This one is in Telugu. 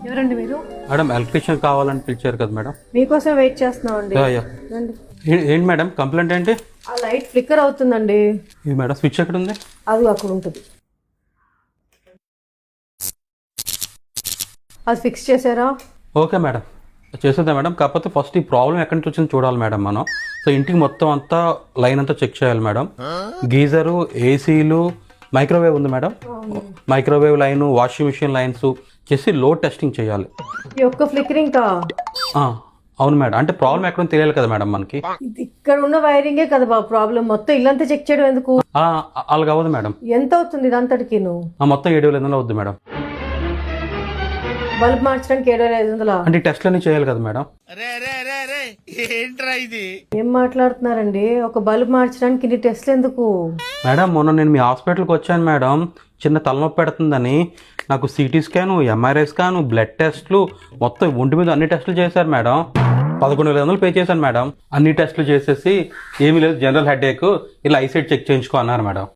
ఎవరండి మీరు? మేడం ఎలక్ట్రీషియన్ కావాలని పిలిచారు కదా మేడం. మీకోసం వెయిట్ చేస్తున్నాం అండి. రండి. ఏంటి మేడం కంప్లైంట్ ఏంటి? ఆ లైట్ ఫ్లిక్కర్ అవుతుందండి. ఇది మేడం స్విచ్ ఎక్కడ ఉంది? అది అక్కడ ఉంటుంది. అది ఫిక్స్ చేశారా? ఓకే మేడం చేసేద్దాం మేడం. కాకపోతే ఫస్ట్ ఈ ప్రాబ్లం ఎక్కడి నుంచి వచ్చింది చూడాలి మేడం మనం. సో ఇంటికి మొత్తం అంతా లైన్ అంతా చెక్ చేయాలి మేడం. గీజరు, ఏసీలు, మైక్రోవేవ్ ఉంది madam. Microwave line, washing machine lines చేసి లోడ్ టెస్టింగ్ చేయాలి. ఈ ఒక్క ఫ్లిక్కరింగ్ కా? అవును మేడం. అంటే ప్రాబ్లం ఎక్కడో తెలియాలి కదా మేడం మనకి. ఇది ఇక్కడ ఉన్న వైరింగే కదా బాబు ప్రాబ్లం. మొత్తం ఇల్లంతా చెక్ చేయడం ఎందుకు? అలాగ అవ్వదు మేడం. ఎంత అవుతుంది ఇదంతటికి? మొత్తం 7,500 అవుద్ది మేడం. బల్బ్ మార్చడానికి 7,500? అంటే టెస్ట్లన్నీ చేయాలి కదా మేడం. ఏం మాట్లాడుతున్నారండి? ఒక బల్బ్ మార్చడానికి ఇన్ని టెస్ట్లు ఎందుకు? మేడం మొన్న నేను మీ హాస్పిటల్కి వచ్చాను మేడం. చిన్న తలనొప్పి పెడుతుందని నాకు city scan, MRI scan, blood టెస్ట్లు మొత్తం ఒంటి మీద అన్ని టెస్టులు చేశారు మేడం. 11,500 పే చేశాను మేడం. అన్ని టెస్టులు చేసేసి ఏమీ లేదు, జనరల్ హెడేక్, ఇలా ఐసైట్ చెక్ చేయించుకో అన్నారు మేడం.